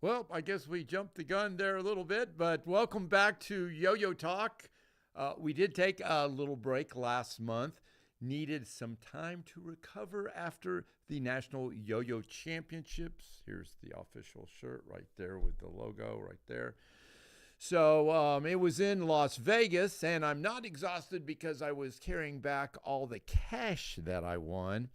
Well, I guess we jumped the gun there a little bit, but welcome back to Yo-Yo Talk. We did take a little break last month. Needed some time to recover after the National Yo-Yo Championships. Here's the official shirt right there with the logo right there. So it was in Las Vegas, and I'm not exhausted because I was carrying back all the cash that I won.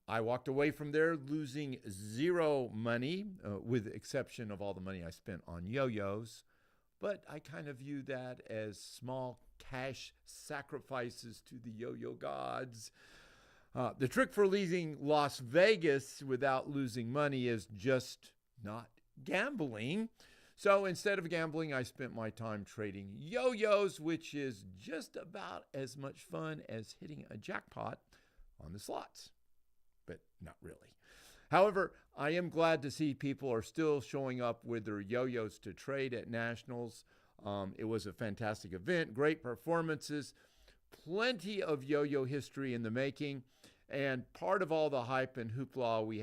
I walked away from there losing zero money, with the exception of all the money I spent on yo-yos. But I kind of view that as small cash sacrifices to the yo-yo gods. The trick for leaving Las Vegas without losing money is just not gambling. So instead of gambling, I spent my time trading yo-yos, which is just about as much fun as hitting a jackpot on the slots. But not really. However, I am glad to see people are still showing up with their yo-yos to trade at Nationals. It was a fantastic event, great performances, plenty of yo-yo history in the making, and part of all the hype and hoopla we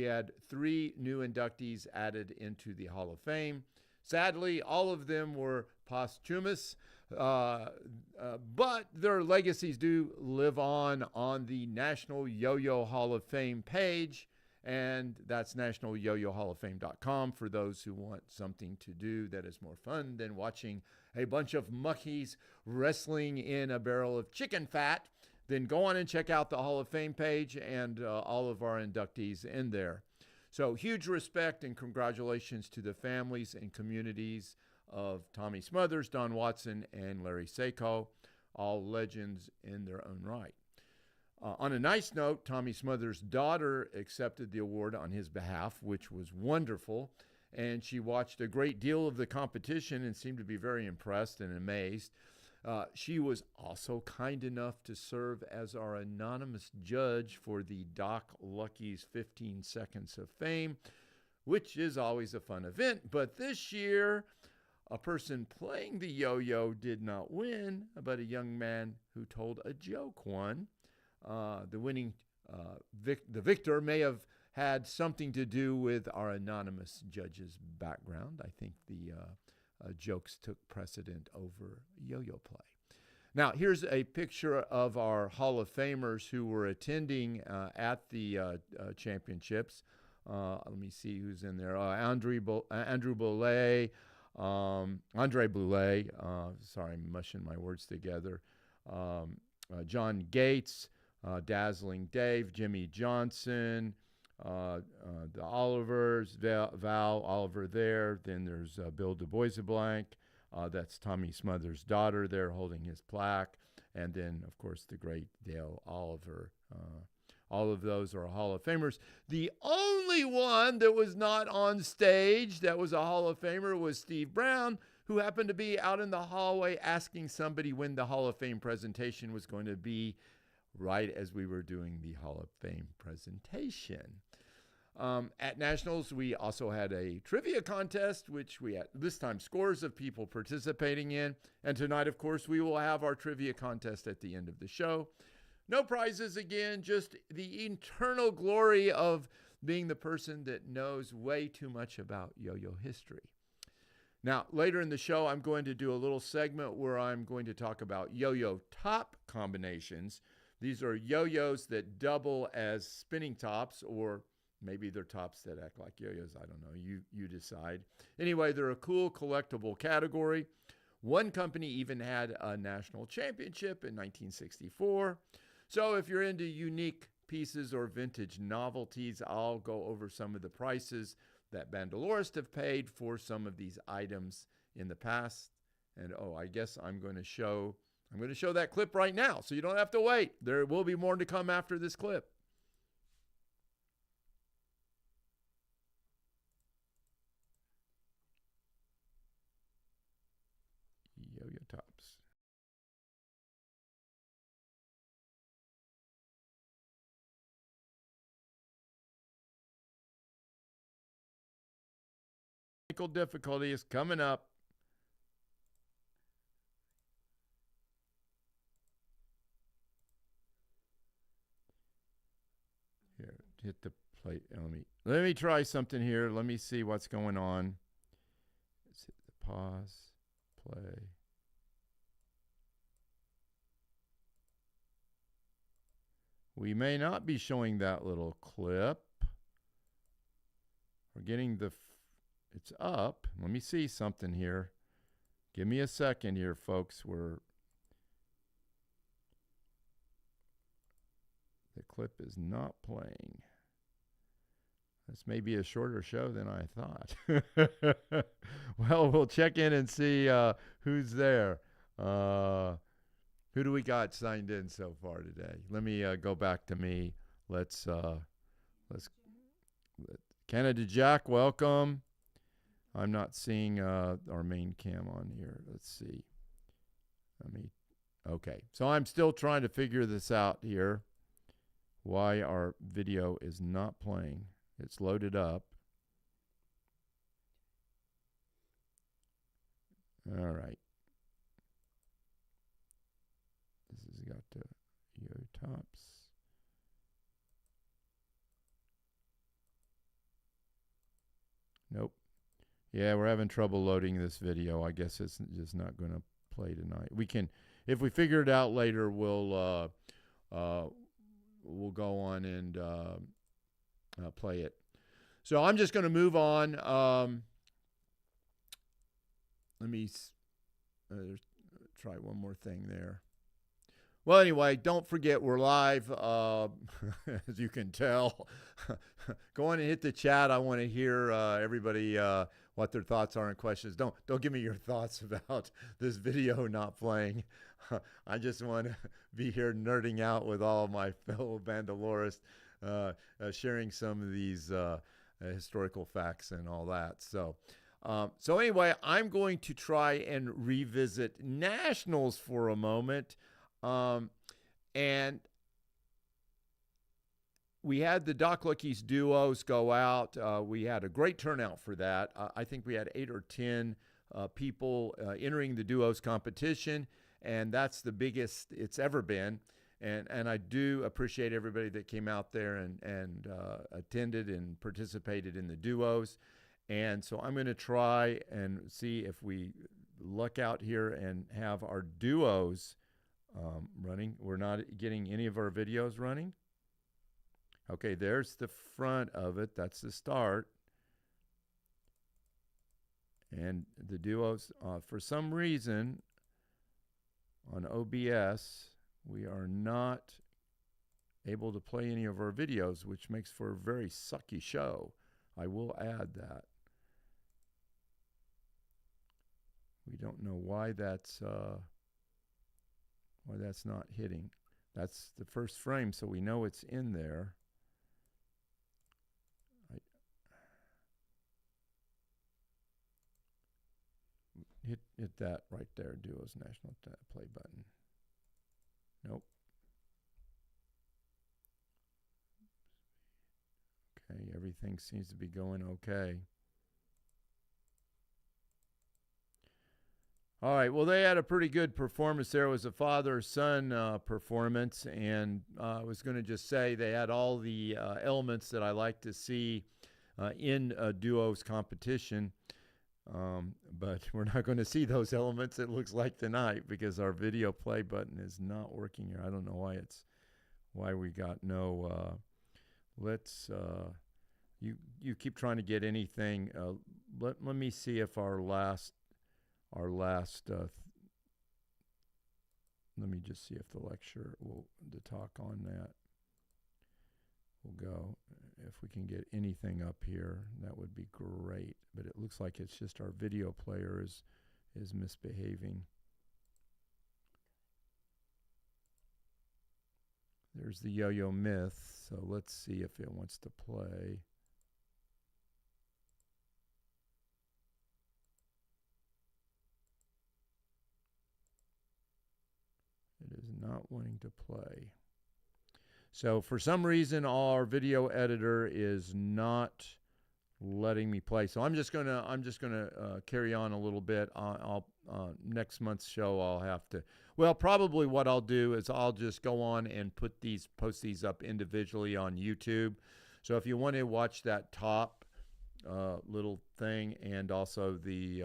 had 3 new inductees added into the Hall of Fame. Sadly, all of them were posthumous, but their legacies do live on the National Yo-Yo Hall of Fame page, and that's nationalyoyohalloffame.com for those who want something to do that is more fun than watching a bunch of muckies wrestling in a barrel of chicken fat. Then go on and check out the Hall of Fame page and all of our inductees in there. So huge respect and congratulations to the families and communities of Tommy Smothers, Don Watson, and Larry Seiko, all legends in their own right. On a nice note, Tommy Smothers' daughter accepted the award on his behalf, which was wonderful, and she watched a great deal of the competition and seemed to be very impressed and amazed. She was also kind enough to serve as our anonymous judge for the Doc Lucky's 15 Seconds of Fame, which is always a fun event. But this year, a person playing the yo-yo did not win, but a young man who told a joke won. The victor may have had something to do with our anonymous judge's background. I think the jokes took precedent over yo-yo play. Now, here's a picture of our Hall of Famers who were attending at the championships. Let me see who's in there. Andrew Boulay, Andre Boulay, sorry, I'm mushing my words together. John Gates, Dazzling Dave, Jimmy Johnson, the Olivers, Val Oliver there. Then there's Bill Du Bois-Blanc. That's Tommy Smothers' daughter there holding his plaque. And then, of course, the great Dale Oliver. All of those are Hall of Famers. The only one that was not on stage that was a Hall of Famer was Steve Brown, who happened to be out in the hallway asking somebody when the Hall of Fame presentation was going to be, right as we were doing the Hall of Fame presentation. At Nationals, we also had a trivia contest, which we had this time scores of people participating in. And tonight, of course, we will have our trivia contest at the end of the show. No prizes again, just the eternal glory of being the person that knows way too much about yo-yo history. Now, later in the show, I'm going to do a little segment where I'm going to talk about yo-yo top combinations. These are yo-yos that double as spinning tops, or maybe they're tops that act like yo-yos. I don't know. You decide. Anyway, they're a cool collectible category. One company even had a national championship in 1964. So if you're into unique pieces or vintage novelties, I'll go over some of the prices that Bandalorist have paid for some of these items in the past. And I guess I'm going to show that clip right now, so you don't have to wait. There will be more to come after this clip. Yo-yo tops. Technical difficulty is coming up. hit the play. Let me try something here. Let me see what's going on. Let's hit the pause, play. We may not be showing that little clip. We're getting it's up. Let me see something here. Give me a second here, folks. The clip is not playing. This may be a shorter show than I thought. Well, we'll check in and see who's there. Who do we got signed in so far today? Let me go back to me. Let's Canada Jack, welcome. I'm not seeing our main cam on here. Let's see. Okay. So I'm still trying to figure this out here. Why our video is not playing. It's loaded up. All right. This has got the yo tops. Nope. Yeah, we're having trouble loading this video. I guess it's just not going to play tonight. We can, if we figure it out later, we'll go on and play it. So I'm just going to move on. Let me try one more thing there. Well, anyway, don't forget we're live, as you can tell. Go on and hit the chat. I want to hear everybody what their thoughts are and questions. Don't give me your thoughts about this video not playing. I just want to be here nerding out with all my fellow Bandalorists, sharing some of these historical facts and all that. So anyway, I'm going to try and revisit nationals for a moment. And we had the Doc Lucky's duos go out. We had a great turnout for that. I think we had 8 or 10 people entering the duos competition, and that's the biggest it's ever been. And I do appreciate everybody that came out there and attended and participated in the duos. And so I'm going to try and see if we luck out here and have our duos running. We're not getting any of our videos running. Okay, there's the front of it. That's the start. And the duos, for some reason, on OBS, we are not able to play any of our videos, which makes for a very sucky show. I will add that. We don't know why that's not hitting. That's the first frame, so we know it's in there. Hit that right there, Duos National Play button. Nope. Okay, everything seems to be going okay. All right, well, they had a pretty good performance there. It was a father-son performance, and I was going to just say they had all the elements that I like to see in a duos competition, but we're not going to see those elements, it looks like, tonight, because our video play button is not working here. I don't know why we got no, you keep trying to get anything. Let me see if our last, let me just see if the lecture the talk on that will go. If we can get anything up here, that would be great. But it looks like it's just our video player is misbehaving. There's the yo-yo myth. So let's see if it wants to play. It is not wanting to play. So for some reason, our video editor is not letting me play. So I'm just gonna carry on a little bit. I'll next month's show I'll have to. Well, probably what I'll do is I'll just go on and post these up individually on YouTube. So if you want to watch that top little thing, and also the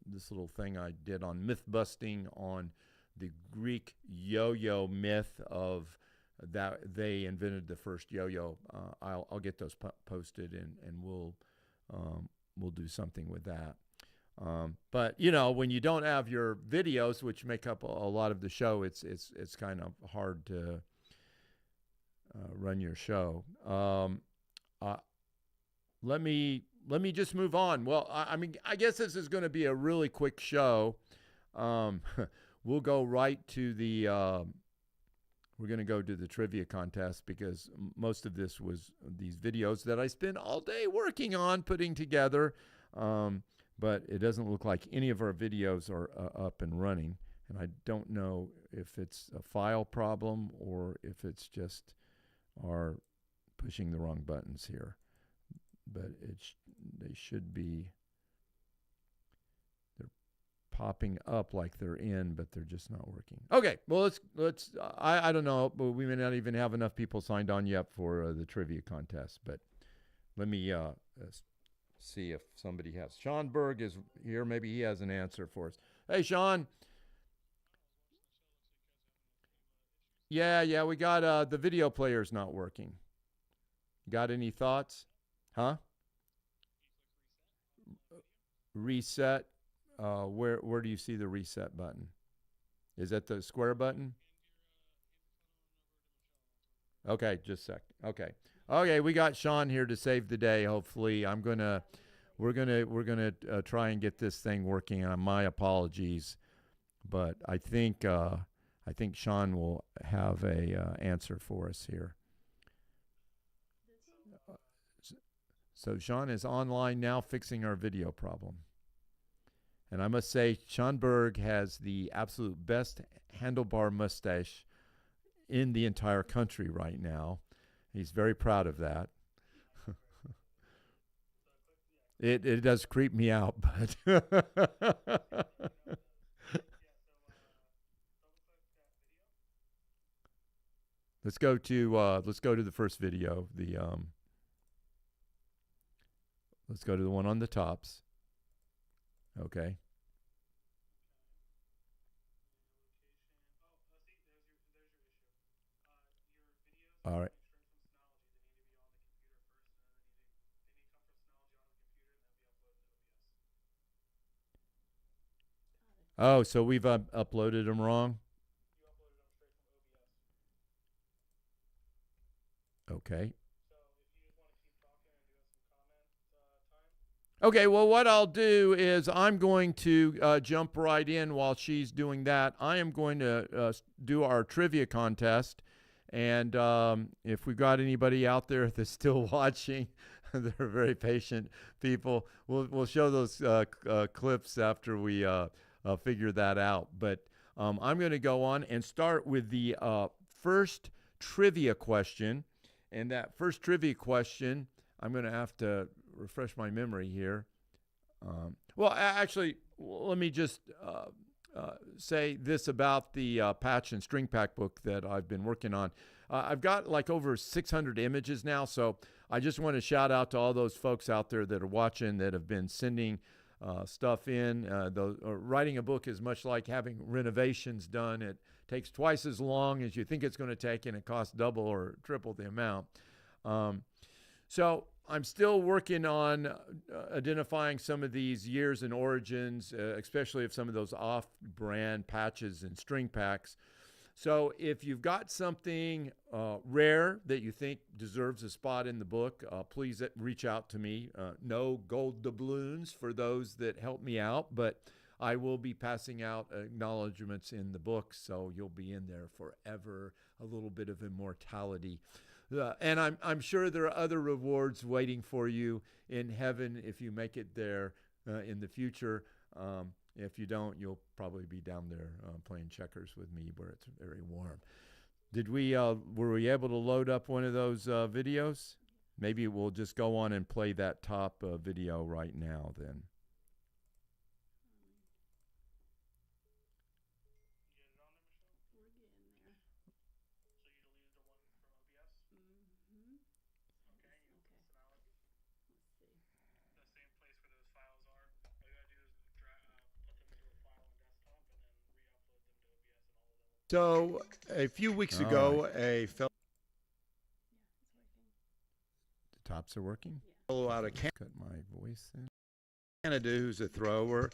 this little thing I did on myth busting on the Greek yo-yo myth of that they invented the first yo-yo, I'll get those posted, and we'll do something with that. But you know, when you don't have your videos, which make up a lot of the show, it's kind of hard to run your show. Let me just move on. Well, I mean, I guess this is going to be a really quick show. We'll go right to the. We're going to go to the trivia contest, because most of this was these videos that I spent all day working on putting together. But it doesn't look like any of our videos are up and running. And I don't know if it's a file problem or if it's just our pushing the wrong buttons here. But they should be, they're popping up like they're in, but they're just not working. Okay, well, let's I don't know, but we may not even have enough people signed on yet for the trivia contest. But let me see if somebody has. Sean Berg is here. Maybe he has an answer for us. Hey, Sean. Yeah, we got the video player's not working. Got any thoughts? Huh? Reset. Where do you see the reset button? Is that the square button? Okay, just a sec. Okay, we got Sean here to save the day. Hopefully, we're gonna try and get this thing working. My apologies, but I think Sean will have a answer for us here. So Sean is online now, fixing our video problem. And I must say, Sean Berg has the absolute best handlebar mustache in the entire country right now. He's very proud of that. It does creep me out, but let's go to the first video. Let's go to the one on the tops. Okay. All right. Oh, so we've uploaded them wrong? Okay. Okay, well, what I'll do is I'm going to jump right in while she's doing that. I am going to do our trivia contest. And if we've got anybody out there that's still watching, they're very patient people. We'll show those clips after we figure that out. But I'm going to go on and start with the first trivia question. And that first trivia question, I'm going to have to refresh my memory here. Well, actually, let me just say this about the patch and string pack book that I've been working on. I've got like over 600 images now, so I just want to shout out to all those folks out there that are watching, that have been sending stuff in. Writing a book is much like having renovations done. It takes twice as long as you think it's going to take, and it costs double or triple the amount. So I'm still working on identifying some of these years and origins, especially of some of those off-brand patches and string packs. So if you've got something rare that you think deserves a spot in the book, please reach out to me. No gold doubloons for those that help me out, but I will be passing out acknowledgments in the book, so you'll be in there forever, a little bit of immortality. And I'm sure there are other rewards waiting for you in heaven if you make it there in the future. If you don't, you'll probably be down there playing checkers with me where it's very warm. Were we able to load up one of those videos? Maybe we'll just go on and play that top video right now then. So a few weeks ago, a fellow. The tops are working. Fellow out of Canada, cut my voice in. Canada, who's a thrower,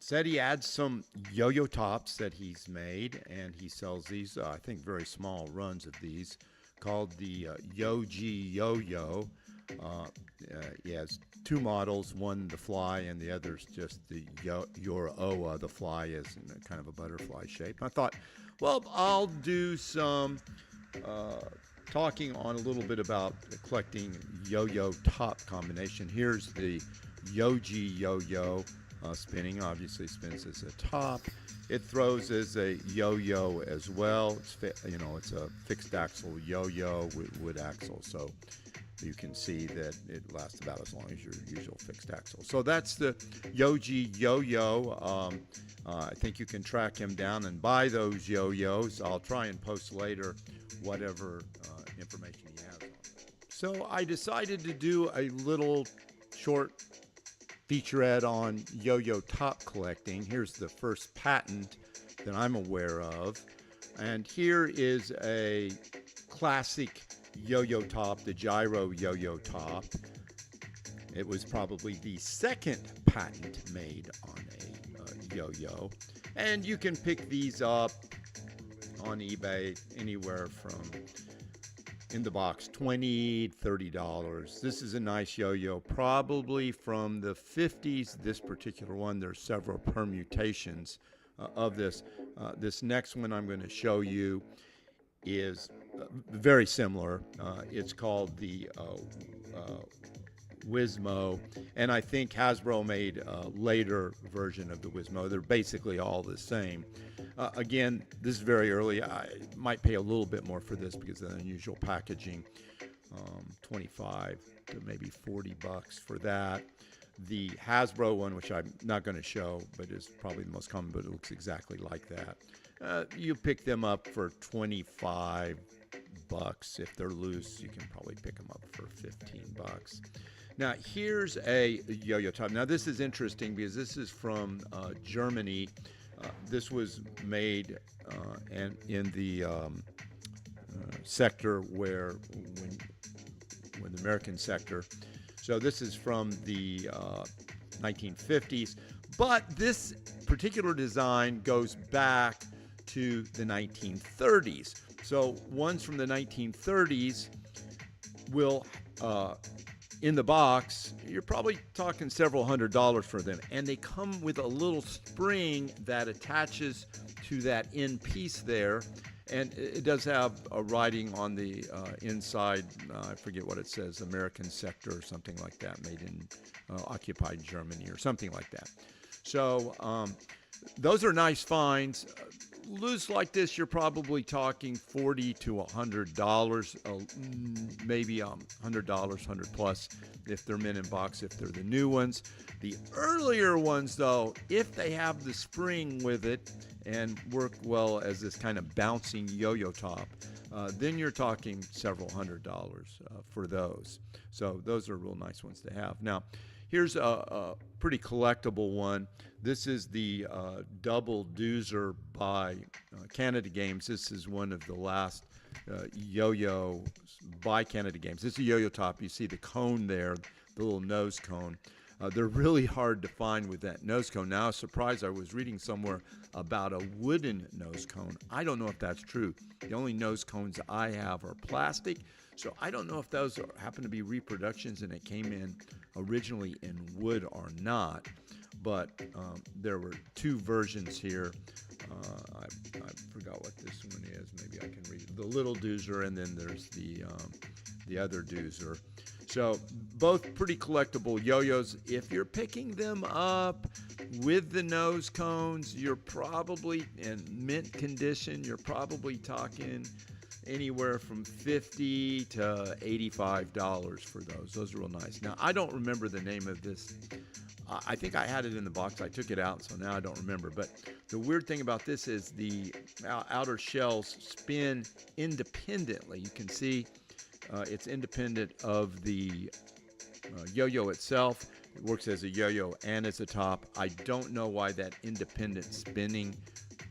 said he had some yo-yo tops that he's made, and he sells these, I think, very small runs of these, called the Yoji Yo-Yo. He has two models, one the fly and the other's just the Yo-Yo. The fly is in a kind of a butterfly shape. I thought, well, I'll do some talking on a little bit about collecting yo-yo top combination. Here's the Yoji Yo-Yo spinning. Obviously spins as a top. It throws as a yo-yo as well. It's a fixed axle yo-yo with wood axle, so you can see that it lasts about as long as your usual fixed axle. So that's the Yoji Yo-Yo. I think you can track him down and buy those yo-yos. I'll try and post later whatever information he has on them. So I decided to do a little short featurette on yo-yo top collecting. Here's the first patent that I'm aware of. And here is a classic yo-yo top, the Gyro Yo-Yo top. It was probably the second patent made on a yo-yo. And you can pick these up on eBay anywhere from, in the box, $20, $30. This is a nice yo-yo, probably from the 50s. This particular one, there's several permutations of this. This next one I'm going to show you is very similar. It's called the Whismo, and I think Hasbro made a later version of the Whismo. They're basically all the same. Again, this is very early. I might pay a little bit more for this because of the unusual packaging, 25 to maybe $40 for that. The Hasbro one, which I'm not going to show, but is probably the most common, but it looks exactly like that. You pick them up for $25. If they're loose, you can probably pick them up for $15. Now, here's a yo-yo top. Now, this is interesting because this is from Germany. This was made and in the sector where when the American sector. So this is from the 1950s, but this particular design goes back to the 1930s. So ones from the 1930s will, in the box, you're probably talking several $100s for them. And they come with a little spring that attaches to that end piece there. And it does have a writing on the inside, I forget what it says, American sector or something like that, made in occupied Germany or something like that. So those are nice finds. Loose like this, you're probably talking $40 to $100, maybe $100, $100 plus if they're mint in box, if they're the new ones. The earlier ones, though, if they have the spring with it and work well as this kind of bouncing yo-yo top, then you're talking several $100s for those. So those are real nice ones to have. Now, here's a pretty collectible one. This is the Double Doozer by Canada Games. This is one of the last yo-yo by Canada Games. This is a yo-yo top. You see the cone there, the little nose cone. They're really hard to find with that nose cone. Now, surprised, I was reading somewhere about a wooden nose cone. I don't know if that's true. The only nose cones I have are plastic. So I don't know if those happen to be reproductions and it came in originally in wood or not. But there were two versions here. I forgot what this one is. Maybe I can read it. The little doozer, and then there's the other doozer. So both pretty collectible yo-yos. If you're picking them up with the nose cones, you're probably in mint condition. You're probably talking anywhere from $50 to $85 for those. Those are real nice. Now, I don't remember the name of this. I think I had it in the box. I took it out, so now I don't remember. But the weird thing about this is the outer shells spin independently. You can see it's independent of the yo-yo itself. It works as a yo-yo and as a top. I don't know why that independent spinning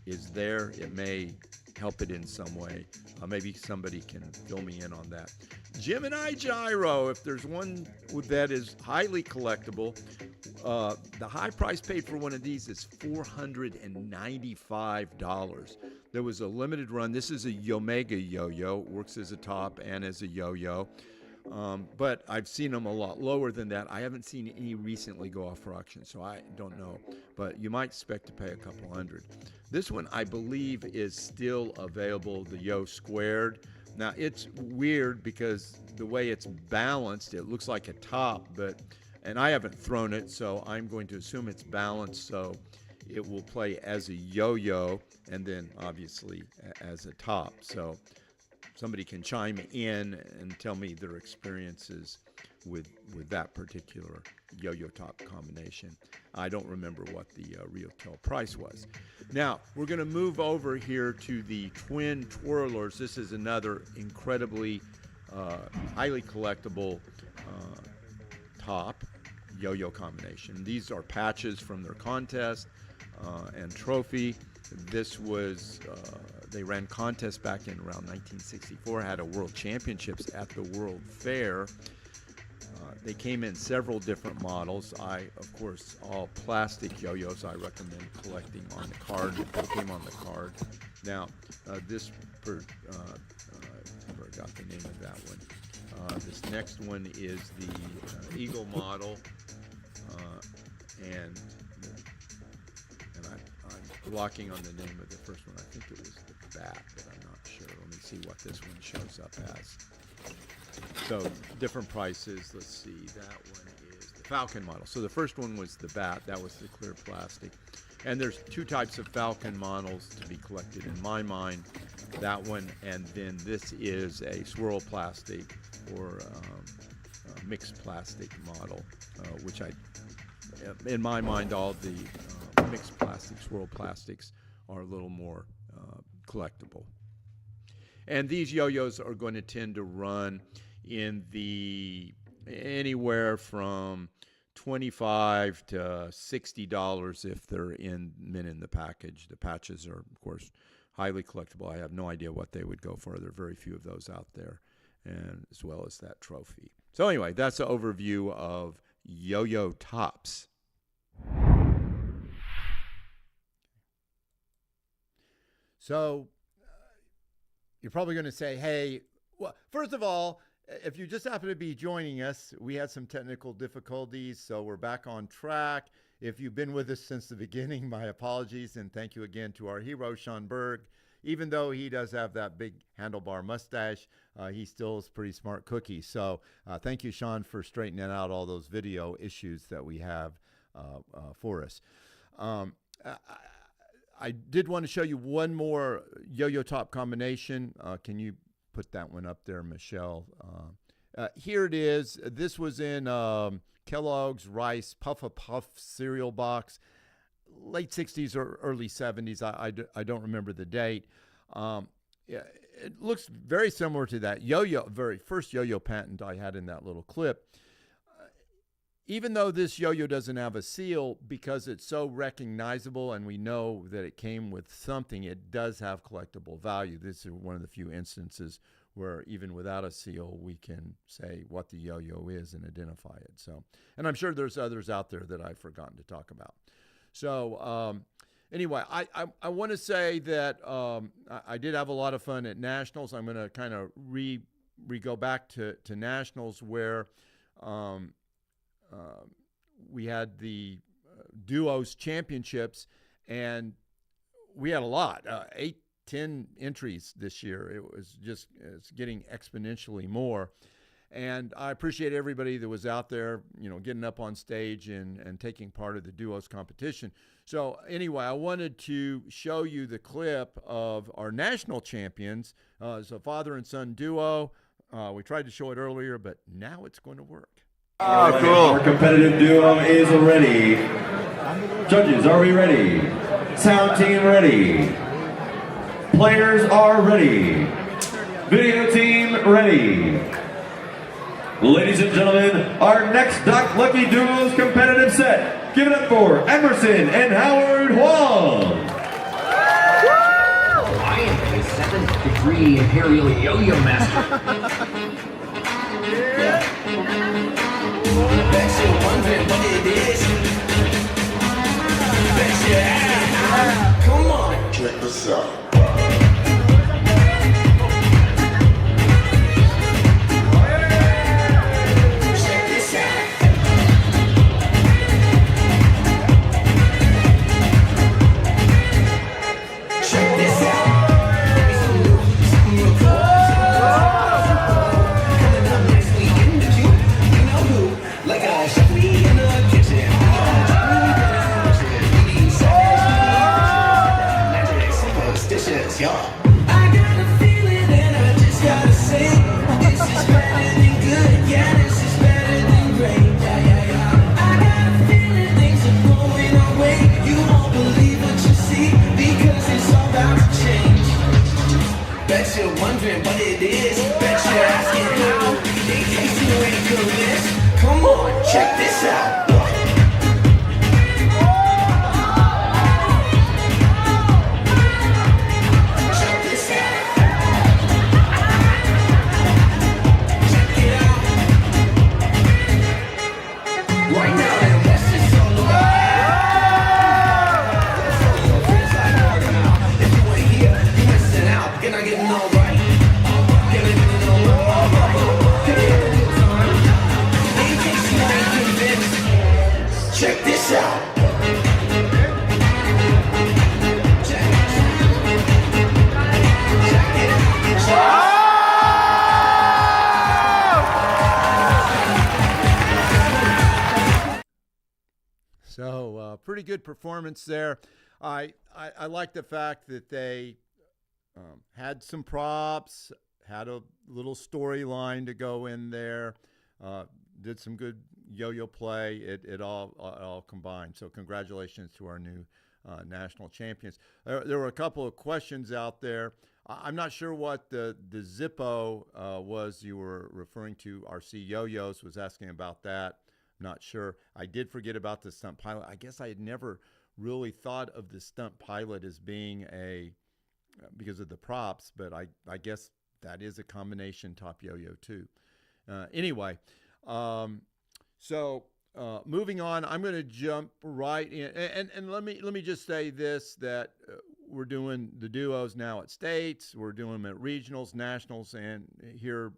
is there. It may help it in some way. Maybe somebody can fill me in on that. Gemini Gyro, if there's one that is highly collectible, the high price paid for one of these is $495. There was a limited run. This is a Yomega yo-yo. Works as a top and as a yo-yo. But I've seen them a lot lower than that. I haven't seen any recently go off for auction, so I don't know. But you might expect to pay a couple hundred. This one, I believe, is still available, the Yo Squared. Now, it's weird because the way it's balanced, it looks like a top, and I haven't thrown it, so I'm going to assume it's balanced, so it will play as a yo-yo and then obviously as a top. So somebody can chime in and tell me their experiences with that particular yo-yo top combination. I don't remember what the retail price was. Now, we're going to move over here to the twin twirlers. This is another incredibly highly collectible top yo-yo combination. These are patches from their contest and trophy. This was, they ran contests back in around 1964, had a world championships at the World Fair. They came in several different models. Of course, all plastic yo-yos. I recommend collecting on the card. They came on the card. Now, I forgot the name of that one. This next one is the Eagle model, and I'm blocking on the name of the first one. I think it was the Bat, but I'm not sure. Let me see what this one shows up as. So different prices. Let's see. That one is the Falcon model. So the first one was the Bat. That was the clear plastic. And there's two types of Falcon models to be collected in my mind. That one, and then this is a Swirl-plastic or mixed plastic model, which in my mind, all the mixed plastic, Swirl-plastics are a little more collectible. And these yo-yos are going to tend to run in the anywhere from $25 to $60 if they're in the package. The patches are, of course, highly collectible. I have no idea what they would go for. There are very few of those out there, and as well as that trophy. So anyway, that's an overview of yo-yo tops. So you're probably going to say, hey, well, first of all, if you just happen to be joining us, we had some technical difficulties, so we're back on track. If you've been with us since the beginning, my apologies, and thank you again to our hero, Sean Berg. Even though he does have that big handlebar mustache, he still is a pretty smart cookie. So thank you, Sean, for straightening out all those video issues that we have for us. I did want to show you one more yo-yo top combination. Can you put that one up there, Michelle? Here it is. This was in Kellogg's Rice Puff-a-Puff cereal box, late 60s or early 70s. I don't remember the date. Yeah, it looks very similar to that yo-yo, very first yo-yo patent I had in that little clip. Even though this yo-yo doesn't have a seal, because it's so recognizable and we know that it came with something, it does have collectible value. This is one of the few instances where even without a seal, we can say what the yo-yo is and identify it. So, and I'm sure there's others out there that I've forgotten to talk about. So anyway, I want to say that I did have a lot of fun at Nationals. I'm going to kind of go back to Nationals where we had the duos championships, and we had a lot, 8-10 entries this year. It was just, it's getting exponentially more. And I appreciate everybody that was out there, you know, getting up on stage and taking part of the duos competition. So anyway, I wanted to show you the clip of our national champions. It's a father and son duo. We tried to show it earlier, but now it's going to work. Oh, cool. Our competitive duo is ready. Judges, are we ready? Sound team ready. Players are ready. Video team ready. Ladies and gentlemen, our next Doc Lucky Duos competitive set. Give it up for Emerson and Howard Hu. imperial yo-yo master. Bet you're wondering what it is. Bet you have. Come on. Check this out. Check this out. Check this out. Check it out. Right now, then, that's just solo. Tell your friends like word out. If you ain't here, you missing out. Can I get an all right? Can I get an all right? Can I get a good time? In case you ain't convinced, check this out. So pretty good performance there. I like the fact that they had some props, had a little storyline to go in there, did some good yo-yo play. It all combined. So congratulations to our new national champions. There were a couple of questions out there. I'm not sure what the Zippo was you were referring to. RC Yo-Yos was asking about that. Not sure. I did forget about the stunt pilot. I guess I had never really thought of the stunt pilot as being because of the props, but I guess that is a combination top yo-yo too. Anyway, so moving on, I'm going to jump right in, and let me just say this, that we're doing the duos now at states, we're doing them at regionals, nationals, and here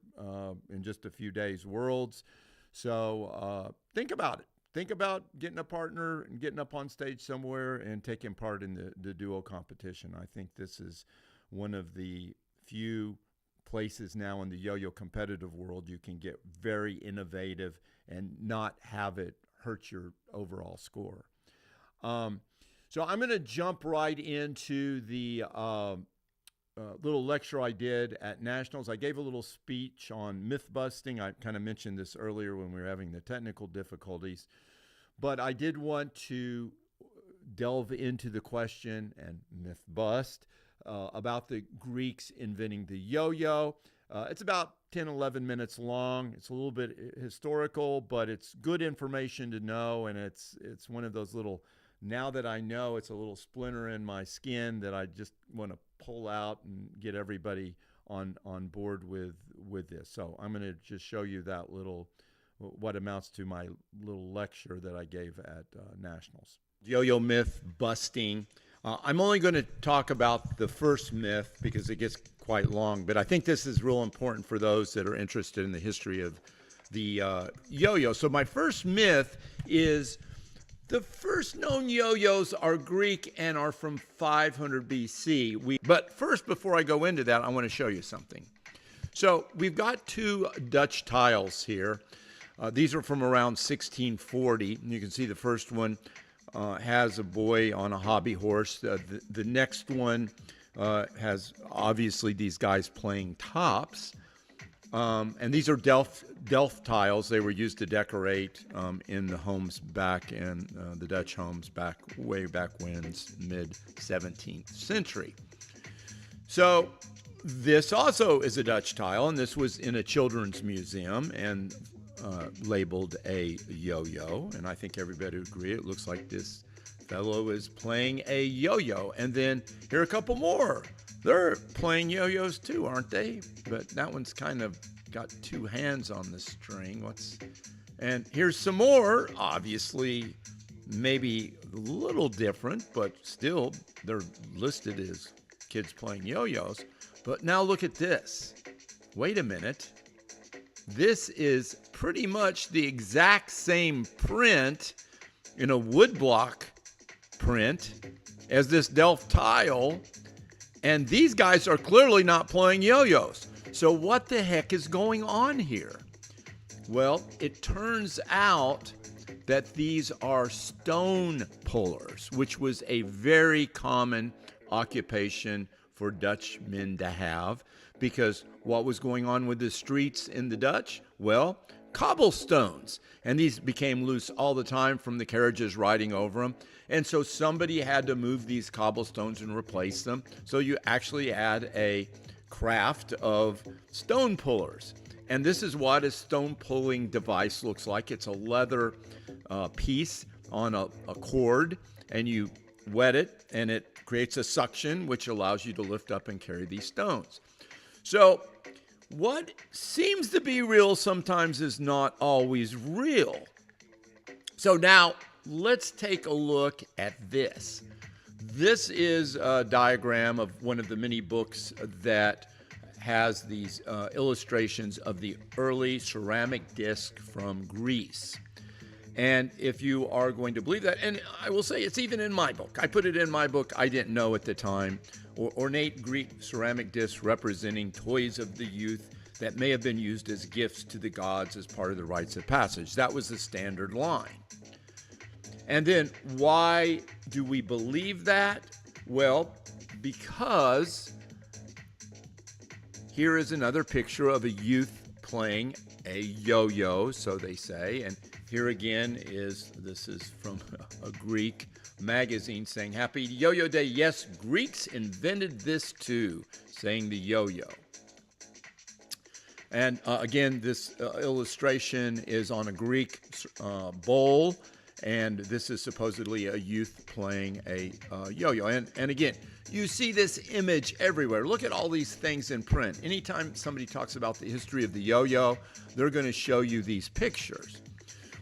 in just a few days, worlds. So think about it. Think about getting a partner and getting up on stage somewhere and taking part in the duo competition. I think this is one of the few places now in the yo-yo competitive world you can get very innovative and not have it hurt your overall score. So I'm going to jump right into the little lecture I did at Nationals. I gave a little speech on myth busting. I kind of mentioned this earlier when we were having the technical difficulties, but I did want to delve into the question and myth bust about the Greeks inventing the yo-yo. It's about 10, 11 minutes long. It's a little bit historical, but it's good information to know, and it's one of those little, now that I know, it's a little splinter in my skin that I just want to pull out and get everybody on board with this. So I'm going to just show you that little, what amounts to my little lecture that I gave at Nationals. Yo-yo myth busting. I'm only going to talk about the first myth because it gets quite long, but I think this is real important for those that are interested in the history of the yo-yo. So my first myth is the first known yo-yos are Greek and are from 500 BC. But first, before I go into that, I want to show you something. So we've got two Dutch tiles here. These are from around 1640. And you can see the first one has a boy on a hobby horse. The next one has obviously these guys playing tops. And these are Delft tiles. They were used to decorate in the homes back in the Dutch homes way back when, mid-17th century. So this also is a Dutch tile, and this was in a children's museum and labeled a yo-yo. And I think everybody would agree it looks like this fellow is playing a yo-yo. And then here are a couple more They're playing yo-yos too, aren't they? But that one's kind of got two hands on the string. And here's some more, obviously maybe a little different, but still they're listed as kids playing yo-yos. But now look at this. Wait a minute. This is pretty much the exact same print in a woodblock print as this Delft tile. And these guys are clearly not playing yo-yos. So what the heck is going on here? Well, it turns out that these are stone pullers, which was a very common occupation for Dutch men to have, because what was going on with the streets in the Dutch? Well, cobblestones. And these became loose all the time from the carriages riding over them. And so somebody had to move these cobblestones and replace them. So you actually had a craft of stone pullers. And this is what a stone pulling device looks like. It's a leather piece on a cord, and you wet it, and it creates a suction, which allows you to lift up and carry these stones. So what seems to be real sometimes is not always real. So now let's take a look at this. This is a diagram of one of the many books that has these illustrations of the early ceramic disc from Greece. And if you are going to believe that, and I will say it's even in my book. I put it in my book. I didn't know at the time. Ornate Greek ceramic discs representing toys of the youth that may have been used as gifts to the gods as part of the rites of passage. That was the standard line. And then why do we believe that? Well, because here is another picture of a youth playing a yo-yo, so they say. And here again this is from a Greek magazine saying, "Happy Yo-Yo Day. Yes, Greeks invented this too," saying the yo-yo. And again, this illustration is on a Greek bowl, and this is supposedly a youth playing a yo-yo. And again, you see this image everywhere. Look at all these things in print. Anytime somebody talks about the history of the yo-yo, they're going to show you these pictures.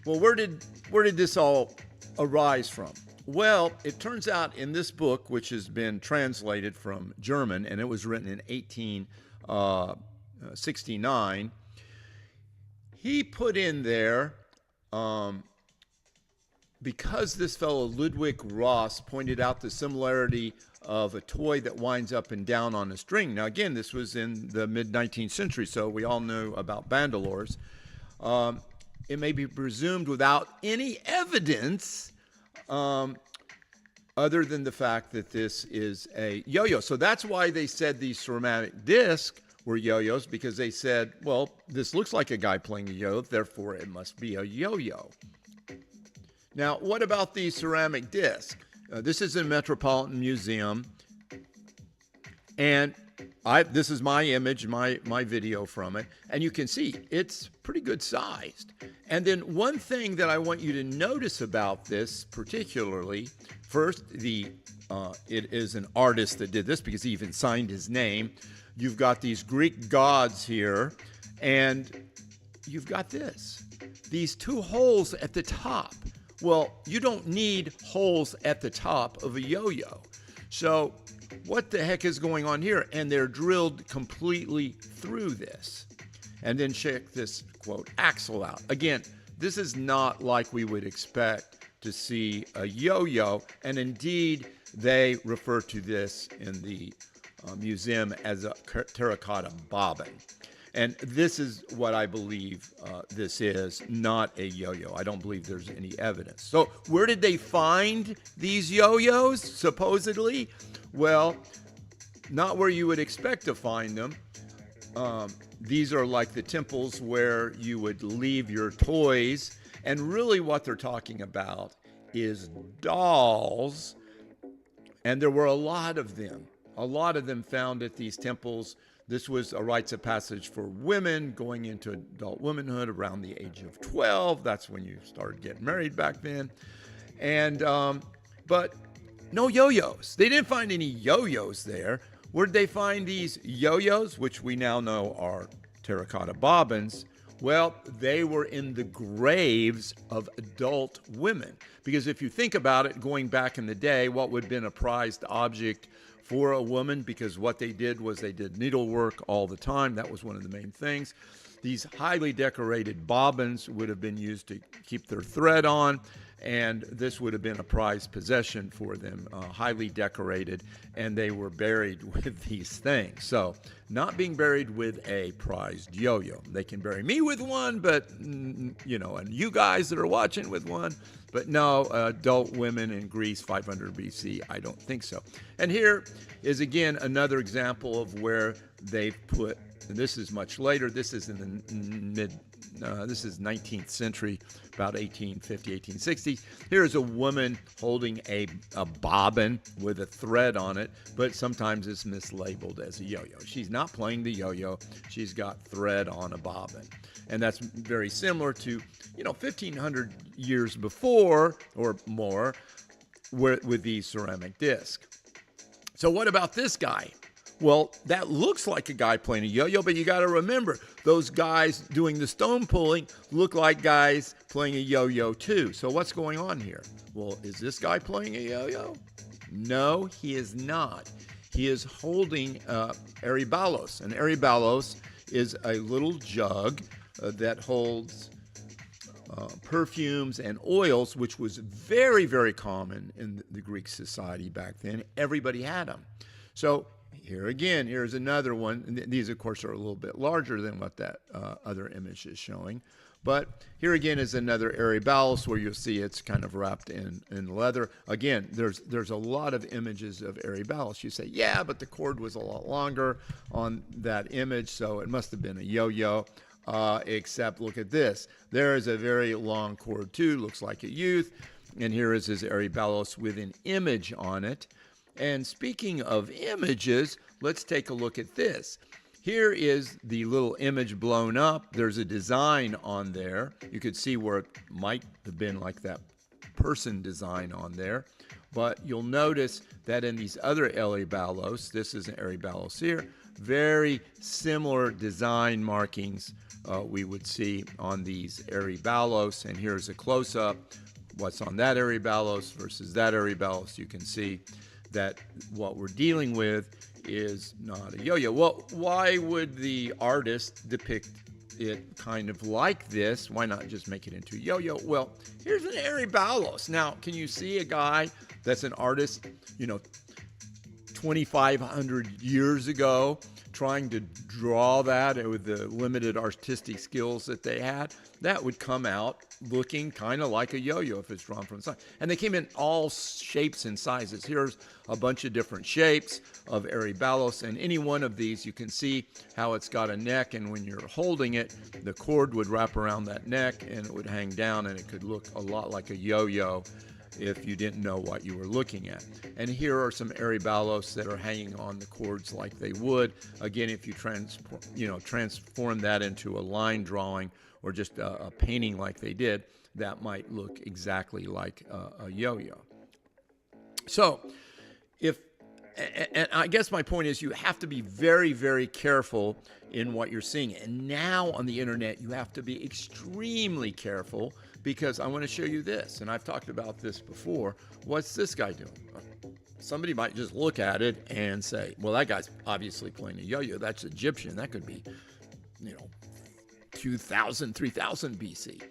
Well, where did this all arise from? Well, it turns out in this book, which has been translated from German, and it was written in 1869, he put in there, because this fellow Ludwig Ross pointed out the similarity of a toy that winds up and down on a string. Now, again, this was in the mid-19th century, so we all knew about Bandalorist. It may be presumed without any evidence other than the fact that this is a yo-yo. So that's why they said these ceramic discs were yo-yos, because they said, well, this looks like a guy playing a yo-yo, therefore it must be a yo-yo. Now, what about the ceramic disc? This is in Metropolitan Museum, and this is my image, my video from it, and you can see it's pretty good sized. And then one thing that I want you to notice about this particularly, first, it is an artist that did this because he even signed his name. You've got these Greek gods here, and you've got these two holes at the top. Well, you don't need holes at the top of a yo-yo. So what the heck is going on here? And they're drilled completely through this. And then check this, quote, axle out. Again, this is not like we would expect to see a yo-yo. And indeed, they refer to this in the museum as a terracotta bobbin. And this is what I believe this is, not a yo-yo. I don't believe there's any evidence. So where did they find these yo-yos, supposedly? Well, not where you would expect to find them. These are like the temples where you would leave your toys. And really what they're talking about is dolls. And there were a lot of them found at these temples. This was a rites of passage for women going into adult womanhood around the age of 12. That's when you started getting married back then. And but no yo-yos. They didn't find any yo-yos there. Where did they find these yo-yos, which we now know are terracotta bobbins? Well, they were in the graves of adult women. Because if you think about it, going back in the day, what would have been a prized object for a woman, because what they did was they did needlework all the time. That was one of the main things. These highly decorated bobbins would have been used to keep their thread on, and this would have been a prized possession for them, highly decorated, and they were buried with these things. So, not being buried with a prized yo-yo. They can bury me with one, but, you know, and you guys that are watching with one, but no, adult women in Greece, 500 BC, I don't think so. And here is, again, another example of where they've put, and this is much later, this is in the this is 19th century, about 1850, 1860. Here's a woman holding a bobbin with a thread on it, but sometimes it's mislabeled as a yo-yo. She's not playing the yo-yo, she's got thread on a bobbin. And that's very similar to, you know, 1500 years before or more with the ceramic disc. So what about this guy? Well, that looks like a guy playing a yo-yo, but you got to remember, those guys doing the stone pulling look like guys playing a yo-yo too. So what's going on here? Well, is this guy playing a yo-yo? No, he is not. He is holding aryballos. An aryballos is a little jug that holds perfumes and oils, which was very, very common in the Greek society back then. Everybody had them. So here again, here's another one. These, of course, are a little bit larger than what that other image is showing. But here again is another aryballos where you'll see it's kind of wrapped in leather. Again, there's a lot of images of aryballos. You say, yeah, but the cord was a lot longer on that image, so it must have been a yo-yo. Except look at this. There is a very long cord too, looks like a youth. And here is his aryballos with an image on it. And speaking of images, let's take a look at this. Here is the little image blown up. There's a design on there. You could see where it might have been like that person design on there. But you'll notice that in these other aryballos, this is an aryballos here, very similar design markings we would see on these aryballos. And here's a close-up. What's on that aryballos versus that aryballos. You can see that what we're dealing with is not a yo-yo. Well, why would the artist depict it kind of like this? Why not just make it into a yo-yo? Well, here's an aryballos. Now, can you see a guy that's an artist, you know, 2,500 years ago, trying to draw that with the limited artistic skills that they had? That would come out looking kind of like a yo-yo if it's drawn from the side. And they came in all shapes and sizes. Here's a bunch of different shapes of aryballos, and any one of these you can see how it's got a neck, and when you're holding it, the cord would wrap around that neck and it would hang down, and it could look a lot like a yo-yo if you didn't know what you were looking at. And here are some aryballos that are hanging on the cords like they would. Again, if you transform that into a line drawing or just a painting like they did, that might look exactly like a yo-yo. So, and I guess my point is you have to be very, very careful in what you're seeing. And now on the internet, you have to be extremely careful, because I want to show you this, and I've talked about this before. What's this guy doing? Somebody might just look at it and say, well, that guy's obviously playing a yo-yo. That's Egyptian. That could be, 2,000, 3,000 BC.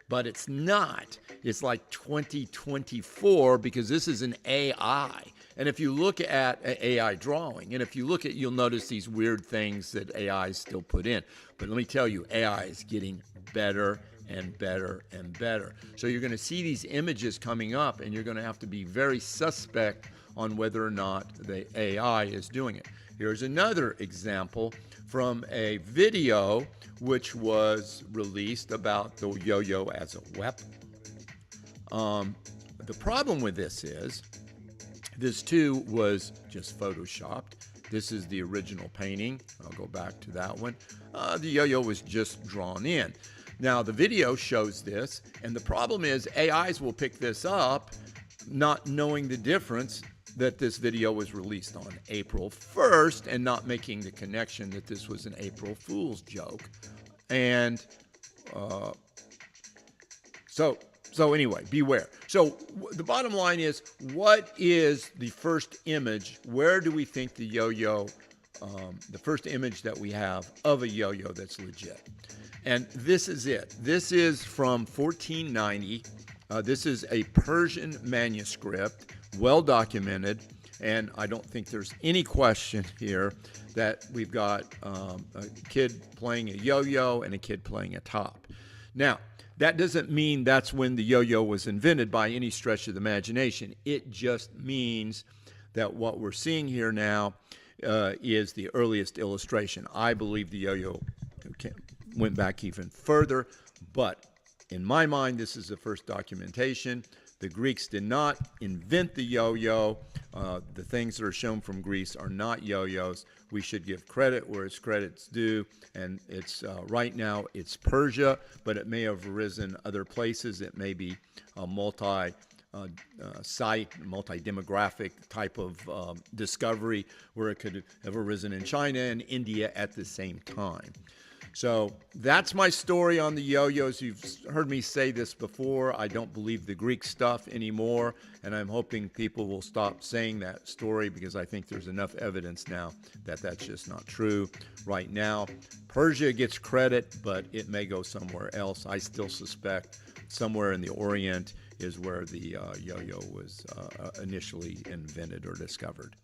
But it's not. It's like 2024, because this is an AI. And if you look at AI drawing, and if you look at, you'll notice these weird things that AI still put in. But let me tell you, AI is getting better and better and better. So you're going to see these images coming up, and you're going to have to be very suspect on whether or not the AI is doing it. Here's another example from a video which was released about the yo-yo as a weapon. The problem with this is, this too was just photoshopped. This is the original painting. I'll go back to that one. The yo-yo was just drawn in. Now, the video shows this, and the problem is AIs will pick this up, not knowing the difference that this video was released on April 1st and not making the connection that this was an April Fool's joke. And so anyway, beware. So the bottom line is, what is the first image? Where do we think the yo-yo, the first image that we have of a yo-yo that's legit? And this is it. This is from 1490. This is a Persian manuscript, well documented, and I don't think there's any question here that we've got a kid playing a yo-yo and a kid playing a top. Now, that doesn't mean that's when the yo-yo was invented by any stretch of the imagination. It just means that what we're seeing here now is the earliest illustration. I believe the yo-yo went back even further, but in my mind, this is the first documentation. The Greeks did not invent the yo-yo. The things that are shown from Greece are not yo-yos. We should give credit where it's credit's due, and it's right now it's Persia, but it may have arisen other places. It may be a multi-site, multi-demographic type of discovery where it could have arisen in China and India at the same time. So that's my story on the yo-yos. You've heard me say this before. I don't believe the Greek stuff anymore, and I'm hoping people will stop saying that story because I think there's enough evidence now that that's just not true. Right now, Persia gets credit, but it may go somewhere else. I still suspect somewhere in the Orient is where the yo-yo was initially invented or discovered.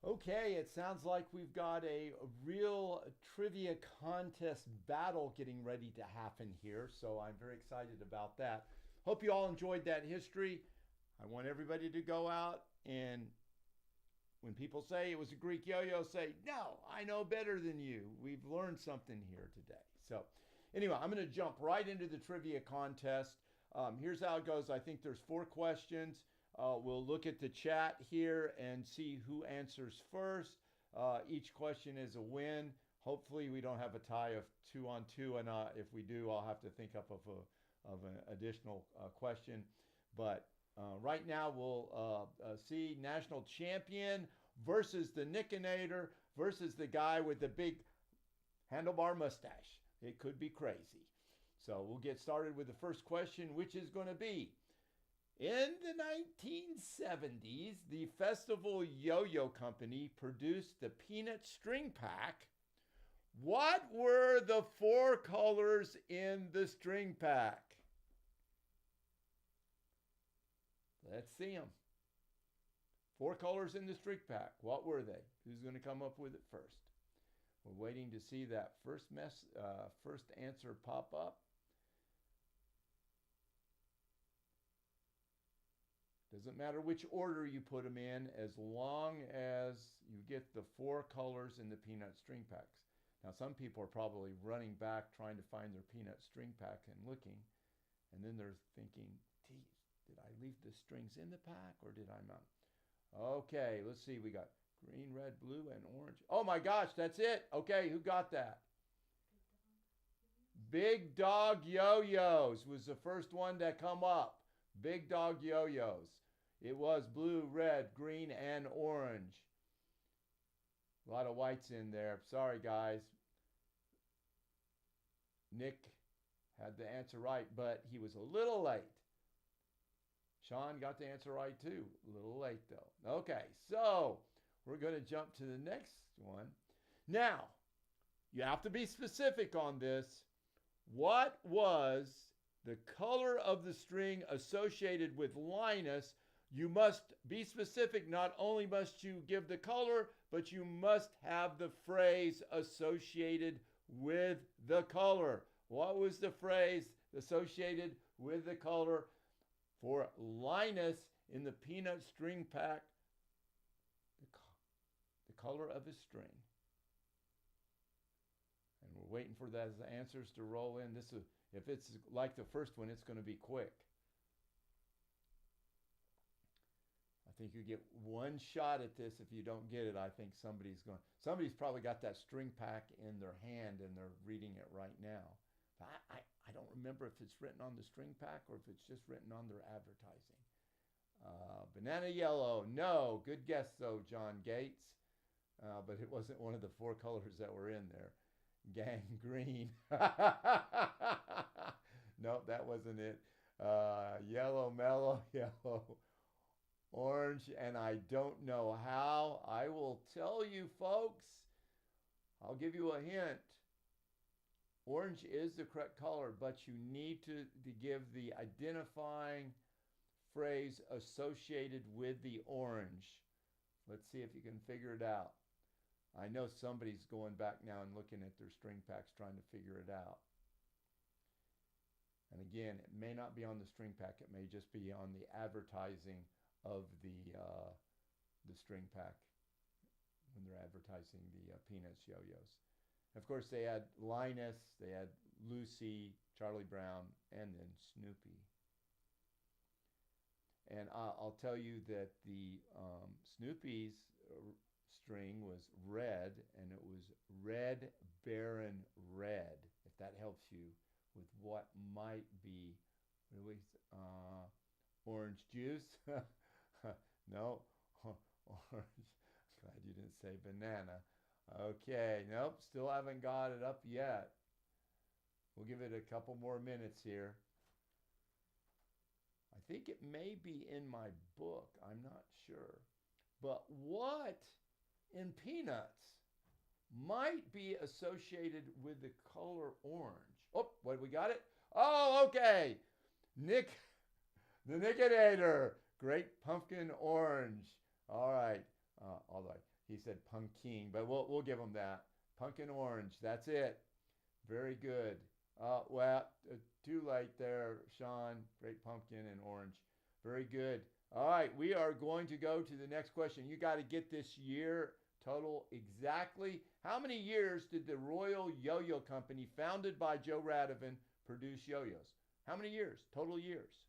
Okay, it sounds like we've got a real trivia contest battle getting ready to happen here, so I'm very excited about that. Hope you all enjoyed that history. I want everybody to go out and when people say it was a Greek yo-yo, say, no, I know better than you. We've learned something here today. So anyway, I'm going to jump right into the trivia contest. Here's how it goes. I think there's 4 questions. We'll look at the chat here and see who answers first. Each question is a win. Hopefully we don't have a tie of 2-on-2, and if we do, I'll have to think up of an additional question. But right now we'll see national champion versus the Nickinator versus the guy with the big handlebar mustache. It could be crazy. So we'll get started with the first question, which is going to be, in the 1970s, the Festival Yo-Yo Company produced the Peanut String Pack. What were the 4 colors in the string pack? Let's see them. 4 colors in the string pack. What were they? Who's going to come up with it first? We're waiting to see that first answer pop up. Doesn't matter which order you put them in, as long as you get the 4 colors in the peanut string packs. Now, some people are probably running back trying to find their peanut string pack and looking, and then they're thinking, geez, did I leave the strings in the pack or did I not? Okay, let's see. We got green, red, blue, and orange. Oh my gosh, that's it. Okay, who got that? Big Dog Yo-Yos was the first one that come up. Big Dog Yo-Yos. It was blue, red, green, and orange. A lot of whites in there. Sorry, guys. Nick had the answer right, but he was a little late. Sean got the answer right, too. A little late, though. Okay, so we're going to jump to the next one. Now, you have to be specific on this. What was the color of the string associated with Linus? You must be specific. Not only must you give the color, but you must have the phrase associated with the color. What was the phrase associated with the color for Linus in the peanut string pack? The color of his string. And we're waiting for those answers to roll in. This is, if it's like the first one, it's going to be quick. I think you get one shot at this. If you don't get it, I think somebody's probably got that string pack in their hand and they're reading it right now. I don't remember if it's written on the string pack or if it's just written on their advertising. Banana yellow, no. Good guess though, John Gates. But it wasn't one of the 4 colors that were in there. Gang green. Nope, that wasn't it. Yellow, mellow, yellow, orange, and I don't know how. I will tell you, folks. I'll give you a hint. Orange is the correct color, but you need to give the identifying phrase associated with the orange. Let's see if you can figure it out. I know somebody's going back now and looking at their string packs trying to figure it out. And again, it may not be on the string pack. It may just be on the advertising of the string pack when they're advertising the Peanuts yo-yos. Of course, they had Linus, they had Lucy, Charlie Brown, and then Snoopy. And I'll tell you that the Snoopy's string was red, and it was Red Baron Red, if that helps you with what might be orange juice. No, orange. Glad you didn't say banana. Okay, nope, still haven't got it up yet. We'll give it a couple more minutes here. I think it may be in my book. I'm not sure. But what in Peanuts might be associated with the color orange? Oh, what, we got it? Oh, okay. The Nickinator. Great pumpkin orange. All right. Although he said pumpkin, but we'll give him that. Pumpkin orange. That's it. Very good. Well, too late there, Sean. Great pumpkin and orange. Very good. All right, we are going to go to the next question. You got to get this year total exactly. How many years did the Royal Yo-Yo Company, founded by Joe Radovan, produce yo-yos? How many years? Total years.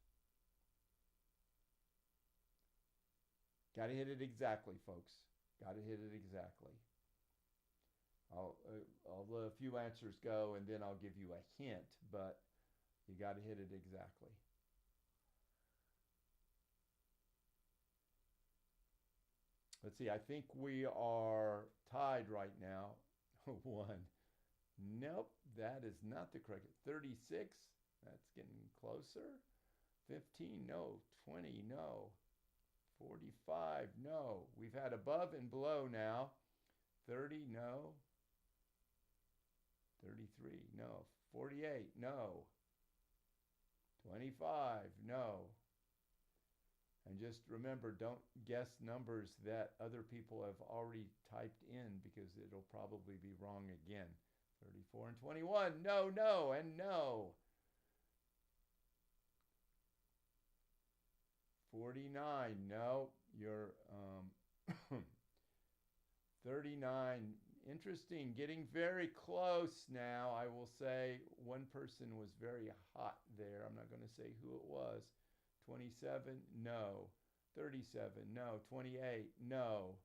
Got to hit it exactly, folks. Got to hit it exactly. I'll let a few answers go, and then I'll give you a hint, but you got to hit it exactly. Let's see, I think we are tied right now. 1. Nope, that is not the correct. 36, that's getting closer. 15, no. 20, no. 45, no. We've had above and below now. 30, no. 33, no. 48, no. 25, no. And just remember, don't guess numbers that other people have already typed in, because it'll probably be wrong again. 34 and 21, no, no, and no. 49, no. You're 39. Interesting, getting very close now. I will say one person was very hot there. I'm not going to say who it was. 27, no. 37, no. 28, no.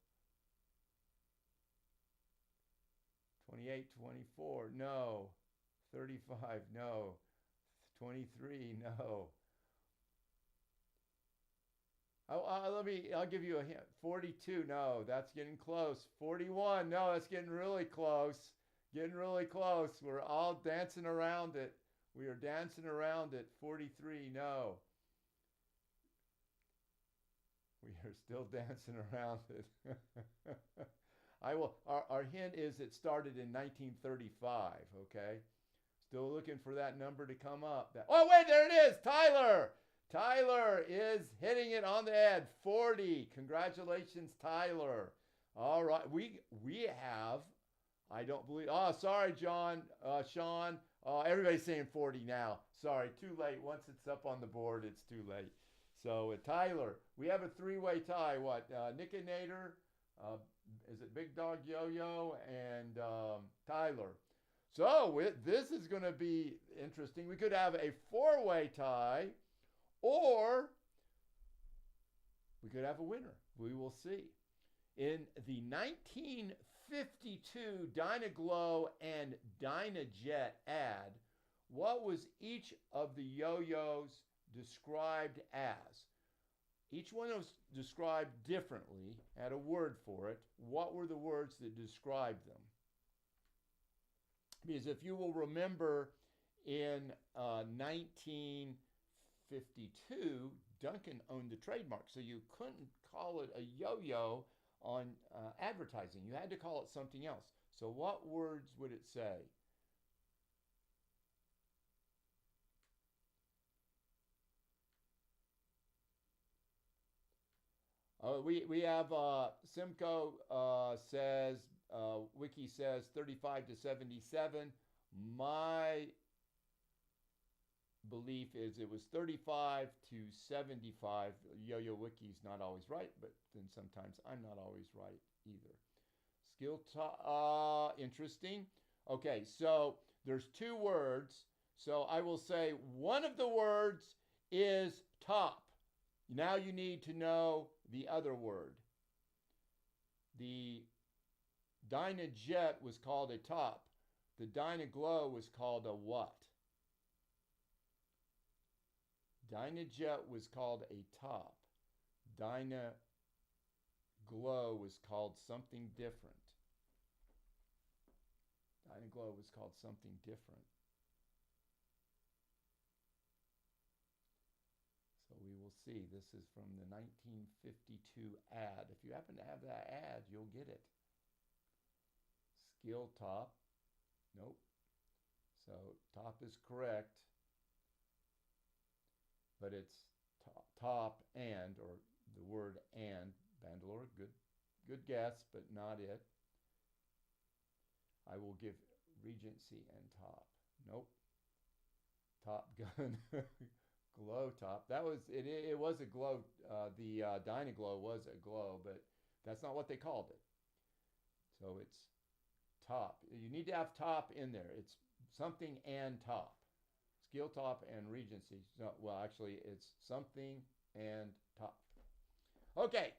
28, 24, no. 35, no. 23, no. I'll give you a hint. 42, no, that's getting close. 41, no, that's getting really close. Getting really close. We're all dancing around it. We are dancing around it. 43, no. We are still dancing around it. Our hint is it started in 1935, okay? Still looking for that number to come up. Oh, wait, there it is, Tyler. Tyler is hitting it on the head. 40. Congratulations, Tyler. All right. We have, I don't believe, oh, sorry, Sean. Everybody's saying 40 now. Sorry, too late. Once it's up on the board, it's too late. So, Tyler, we have a 3-way tie. What? Nickinator, is it Big Dog Yo-Yo, and Tyler. So, this is going to be interesting. We could have a 4-way tie, or we could have a winner. We will see. In the 1952 Daglo and Dinojet ad, what was each of the yo-yos described as? Each one was described differently, had a word for it. What were the words that described them? Because if you will remember, in 1952, Duncan owned the trademark, so you couldn't call it a yo-yo on advertising. You had to call it something else. So what words would it say? We have Simcoe says, Wiki says 35 to 77. My belief is it was 35 to 75. Yo-Yo Wiki's not always right, but then sometimes I'm not always right either. Interesting. Okay, so there's two words. So I will say one of the words is top. Now you need to know the other word. The Dinojet was called a top. The Dynaglow was called a what? Dinojet was called a top. Dynaglow was called something different. Dynaglow was called something different. So we will see. This is from the 1952 ad. If you happen to have that ad, you'll get it. Skill top. Nope. So top is correct. But it's top and, or the word and. Bandalorist, good guess, but not it. I will give Regency and top. Nope. Top Gun. Glow top. That was it. It was a glow. The Dynaglow was a glow, but that's not what they called it. So it's top. You need to have top in there. It's something and top. Skill top and Regency. No, well, actually, it's something and top. Okay,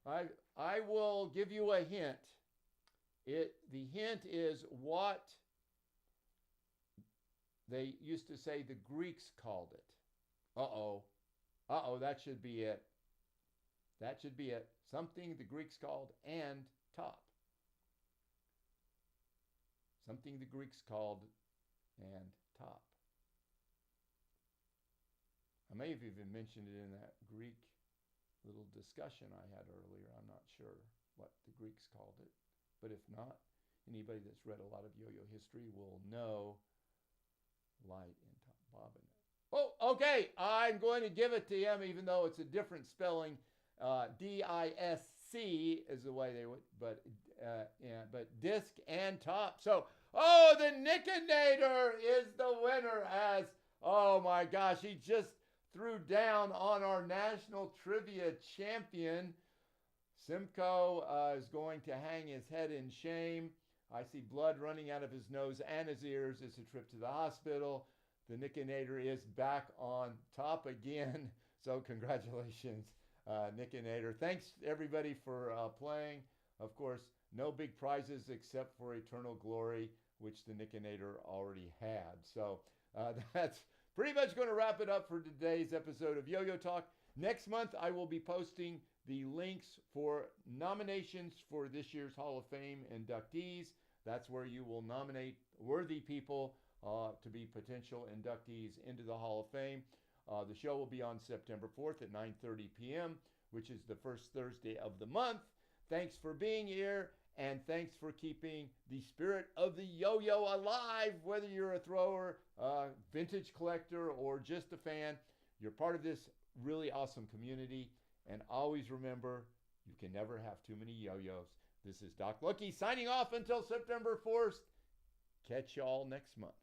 I will give you a hint. The hint is what they used to say the Greeks called it. That should be it. That should be it. Something the Greeks called and top. Something the Greeks called and top. I may have even mentioned it in that Greek little discussion I had earlier. I'm not sure what the Greeks called it. But if not, anybody that's read a lot of yo-yo history will know light and top bobbin. Oh, okay. I'm going to give it to him, even though it's a different spelling. D-I-S-C is the way they would, but disc and top. So, the Nickinator is the winner as, oh my gosh, he just threw down on our national trivia champion. Simcoe is going to hang his head in shame. I see blood running out of his nose and his ears. It's a trip to the hospital. The Nickinator is back on top again. So congratulations, Nickinator. Thanks everybody for playing. Of course, no big prizes except for Eternal Glory, which the Nickinator already had. So that's pretty much going to wrap it up for today's episode of Yo-Yo Talk. Next month, I will be posting the links for nominations for this year's Hall of Fame inductees. That's where you will nominate worthy people to be potential inductees into the Hall of Fame. The show will be on September 4th at 9:30 p.m., which is the first Thursday of the month. Thanks for being here, and thanks for keeping the spirit of the yo-yo alive, whether you're a thrower, vintage collector, or just a fan. You're part of this really awesome community, and always remember, you can never have too many yo-yos. This is Doc Lucky signing off until September 4th. Catch y'all next month.